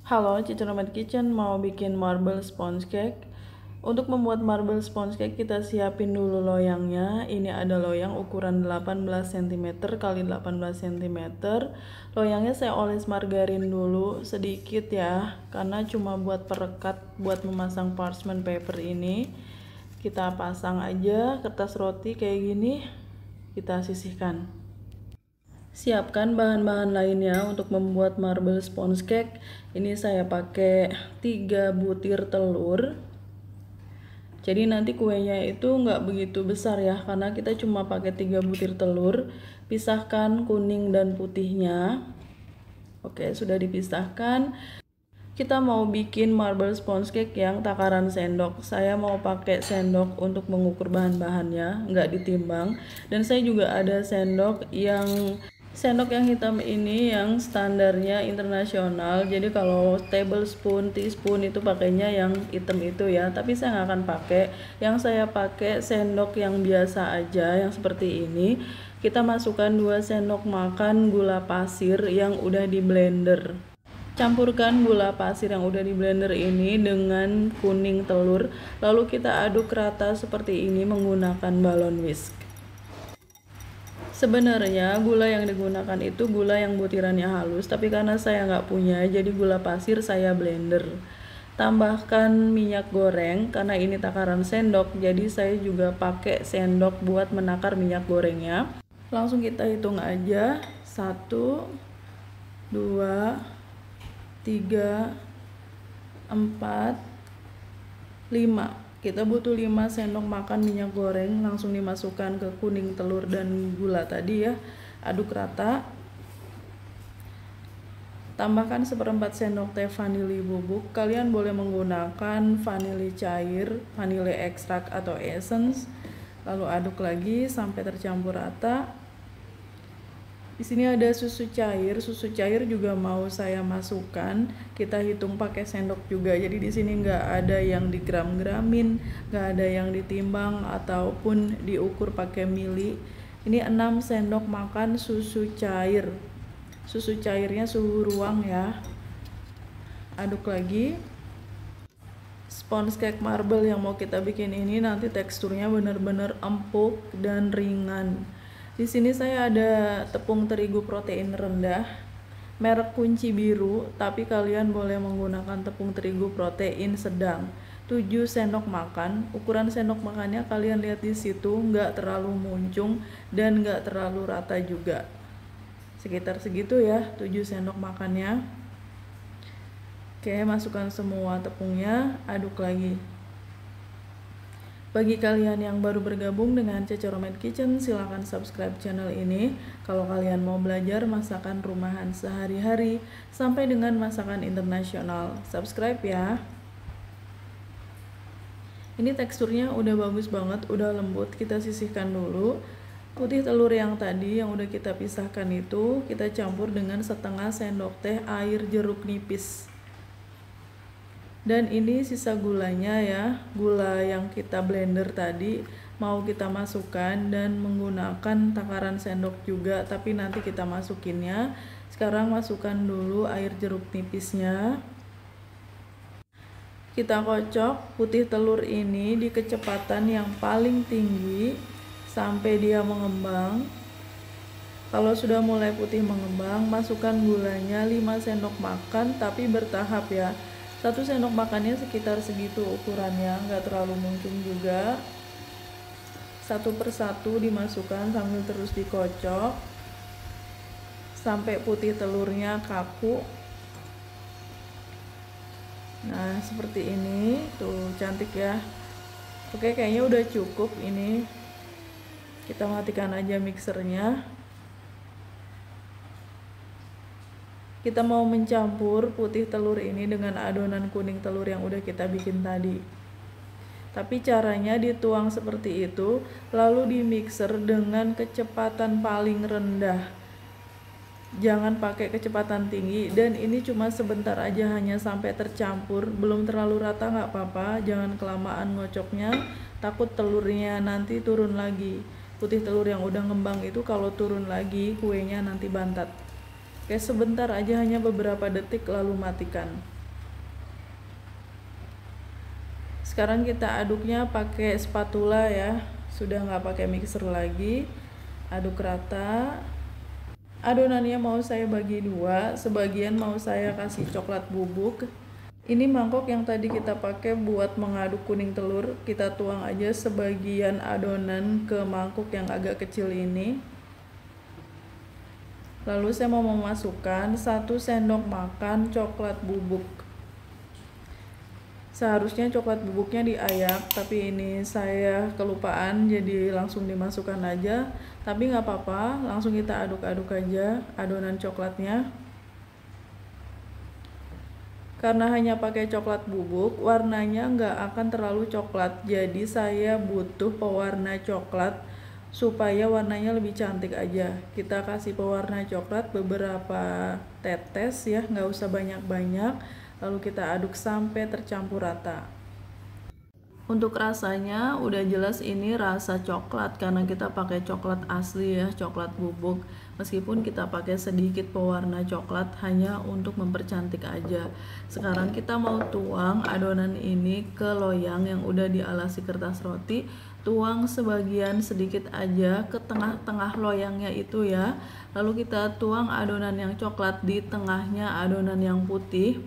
Halo, Cici Nomad Kitchen mau bikin marble sponge cake. Untuk membuat marble sponge cake kita siapin dulu loyangnya. Ini ada loyang ukuran 18 cm kali 18 cm. Loyangnya saya oles margarin dulu sedikit ya, karena cuma buat perekat buat memasang parchment paper ini. Kita pasang aja kertas roti kayak gini, kita sisihkan. Siapkan bahan-bahan lainnya untuk membuat marble sponge cake. Ini saya pakai 3 butir telur. Jadi nanti kuenya itu nggak begitu besar ya, karena kita cuma pakai 3 butir telur. Pisahkan kuning dan putihnya. Oke, sudah dipisahkan. Kita mau bikin marble sponge cake yang takaran sendok. Saya mau pakai sendok untuk mengukur bahan-bahannya, nggak ditimbang. Dan saya juga ada sendok yang hitam ini yang standarnya internasional. Jadi kalau tablespoon, teaspoon itu pakainya yang hitam itu ya. Tapi saya nggak akan pakai. Yang saya pakai sendok yang biasa aja, yang seperti ini. Kita masukkan 2 sendok makan gula pasir yang udah di blender. Campurkan gula pasir yang udah di blender ini dengan kuning telur, lalu kita aduk rata seperti ini menggunakan balon whisk. Sebenarnya gula yang digunakan itu gula yang butirannya halus, tapi karena saya nggak punya, jadi gula pasir saya blender. Tambahkan minyak goreng, karena ini takaran sendok, jadi saya juga pakai sendok buat menakar minyak gorengnya. Langsung kita hitung aja, 1, 2, 3, 4, 5. Kita butuh 5 sendok makan minyak goreng, langsung dimasukkan ke kuning telur dan gula tadi ya. Aduk rata. Tambahkan 1/4 sendok teh vanili bubuk. Kalian boleh menggunakan vanili cair, vanili ekstrak atau essence. Lalu aduk lagi sampai tercampur rata. Di sini ada susu cair juga mau saya masukkan. Kita hitung pakai sendok juga. Jadi di sini nggak ada yang digram-gramin, nggak ada yang ditimbang ataupun diukur pakai mili. Ini 6 sendok makan susu cair. Susu cairnya suhu ruang ya. Aduk lagi. Sponge cake marble yang mau kita bikin ini nanti teksturnya benar-benar empuk dan ringan. Di sini saya ada tepung terigu protein rendah, merek Kunci Biru, tapi kalian boleh menggunakan tepung terigu protein sedang. 7 sendok makan, ukuran sendok makannya kalian lihat di situ, nggak terlalu muncung dan nggak terlalu rata juga. Sekitar segitu ya, 7 sendok makannya. Oke, masukkan semua tepungnya, aduk lagi. Bagi kalian yang baru bergabung dengan Cici Nomad Kitchen, silahkan subscribe channel ini. Kalau kalian mau belajar masakan rumahan sehari-hari sampai dengan masakan internasional, subscribe ya. Ini teksturnya udah bagus banget, udah lembut. Kita sisihkan dulu. Putih telur yang tadi yang udah kita pisahkan itu kita campur dengan 1/2 sendok teh air jeruk nipis. Dan ini sisa gulanya ya, gula yang kita blender tadi mau kita masukkan dan menggunakan takaran sendok juga, tapi nanti kita masukinnya. Sekarang masukkan dulu air jeruk nipisnya. Kita kocok putih telur ini di kecepatan yang paling tinggi sampai dia mengembang. Kalau sudah mulai putih mengembang, masukkan gulanya 5 sendok makan tapi bertahap ya. 1 sendok makannya sekitar segitu ukurannya, nggak terlalu muncung juga. Satu persatu dimasukkan sambil terus dikocok sampai putih telurnya kaku. Nah seperti ini tuh, cantik ya. Oke, kayaknya udah cukup ini. Kita matikan aja mixernya. Kita mau mencampur putih telur ini dengan adonan kuning telur yang udah kita bikin tadi. Tapi caranya dituang seperti itu, lalu di mixer dengan kecepatan paling rendah. Jangan pakai kecepatan tinggi, dan ini cuma sebentar aja, hanya sampai tercampur. Belum terlalu rata nggak apa-apa, jangan kelamaan ngocoknya, takut telurnya nanti turun lagi. Putih telur yang udah ngembang itu kalau turun lagi kuenya nanti bantat. Oke, sebentar aja, hanya beberapa detik lalu matikan. Sekarang kita aduknya pakai spatula ya, sudah nggak pakai mixer lagi. Aduk rata. Adonannya mau saya bagi dua, sebagian mau saya kasih coklat bubuk. Ini mangkok yang tadi kita pakai buat mengaduk kuning telur, kita tuang aja sebagian adonan ke mangkok yang agak kecil ini. Lalu saya mau memasukkan 1 sendok makan coklat bubuk. Seharusnya coklat bubuknya diayak, tapi ini saya kelupaan jadi langsung dimasukkan aja. Tapi nggak apa-apa, langsung kita aduk-aduk aja adonan coklatnya. Karena hanya pakai coklat bubuk, warnanya nggak akan terlalu coklat. Jadi saya butuh pewarna coklat supaya warnanya lebih cantik aja. Kita kasih pewarna coklat beberapa tetes ya, nggak usah banyak-banyak. Lalu kita aduk sampai tercampur rata. Untuk rasanya udah jelas ini rasa coklat karena kita pakai coklat asli ya, coklat bubuk. Meskipun kita pakai sedikit pewarna coklat hanya untuk mempercantik aja. Sekarang kita mau tuang adonan ini ke loyang yang udah dialasi kertas roti. Tuang sebagian sedikit aja ke tengah-tengah loyangnya itu ya. Lalu kita tuang adonan yang coklat di tengahnya adonan yang putih.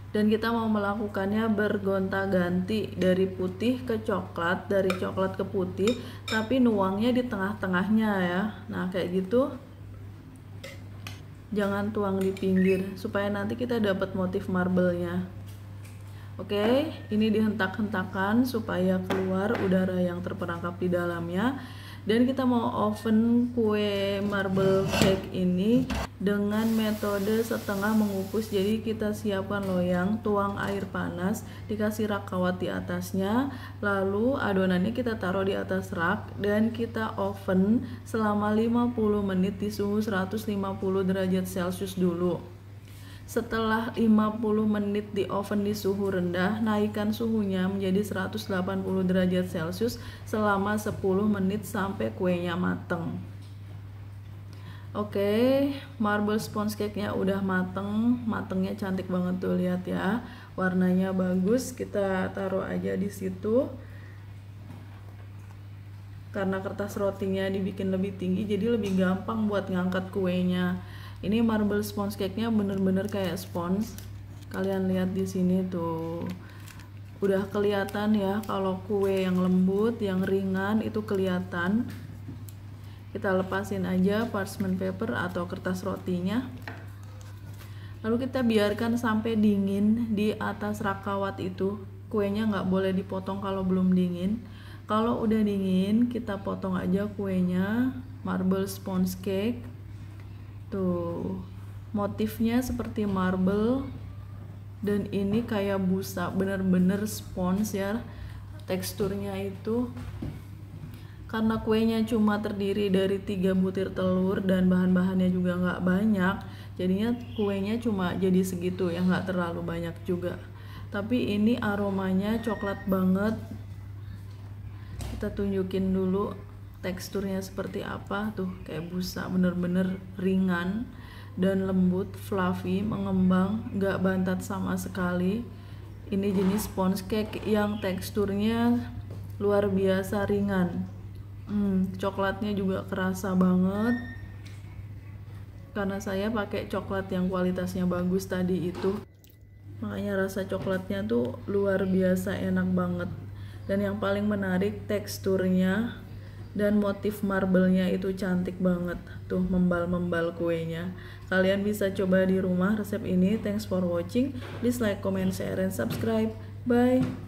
Dan kita mau melakukannya bergonta-ganti dari putih ke coklat, dari coklat ke putih, tapi nuangnya di tengah-tengahnya ya. Nah kayak gitu, jangan tuang di pinggir supaya nanti kita dapat motif marble-nya. Oke, ini dihentak-hentakan supaya keluar udara yang terperangkap di dalamnya. Dan kita mau oven kue marble cake ini dengan metode setengah mengukus. Jadi kita siapkan loyang, tuang air panas, dikasih rak kawat di atasnya, lalu adonannya kita taruh di atas rak dan kita oven selama 50 menit di suhu 150 derajat Celcius dulu. Setelah 50 menit di oven di suhu rendah, naikkan suhunya menjadi 180 derajat Celcius selama 10 menit sampai kuenya mateng. Oke, marble sponge cake-nya udah mateng, matengnya cantik banget tuh, lihat ya. Warnanya bagus, kita taruh aja di situ. Karena kertas rotinya dibikin lebih tinggi, jadi lebih gampang buat ngangkat kuenya. Ini marble sponge cake-nya bener-bener kayak sponge. Kalian lihat di sini tuh. Udah kelihatan ya kalau kue yang lembut, yang ringan itu kelihatan. Kita lepasin aja parchment paper atau kertas rotinya. Lalu kita biarkan sampai dingin di atas rak kawat itu. Kuenya nggak boleh dipotong kalau belum dingin. Kalau udah dingin, kita potong aja kuenya. Marble sponge cake. Tuh, motifnya seperti marble dan ini kayak busa, bener-bener spons ya teksturnya itu. Karena kuenya cuma terdiri dari 3 butir telur dan bahan-bahannya juga nggak banyak, jadinya kuenya cuma jadi segitu ya, nggak terlalu banyak juga. Tapi ini aromanya coklat banget. Kita tunjukin dulu teksturnya seperti apa tuh, kayak busa, bener-bener ringan dan lembut, fluffy, mengembang, nggak bantat sama sekali. Ini jenis sponge cake yang teksturnya luar biasa ringan. Coklatnya juga kerasa banget karena saya pakai coklat yang kualitasnya bagus tadi itu, makanya rasa coklatnya tuh luar biasa enak banget. Dan yang paling menarik teksturnya dan motif marble-nya itu cantik banget tuh, membal-membal kuenya. Kalian bisa coba di rumah resep ini. Thanks for watching. Please like, comment, share, and subscribe. Bye.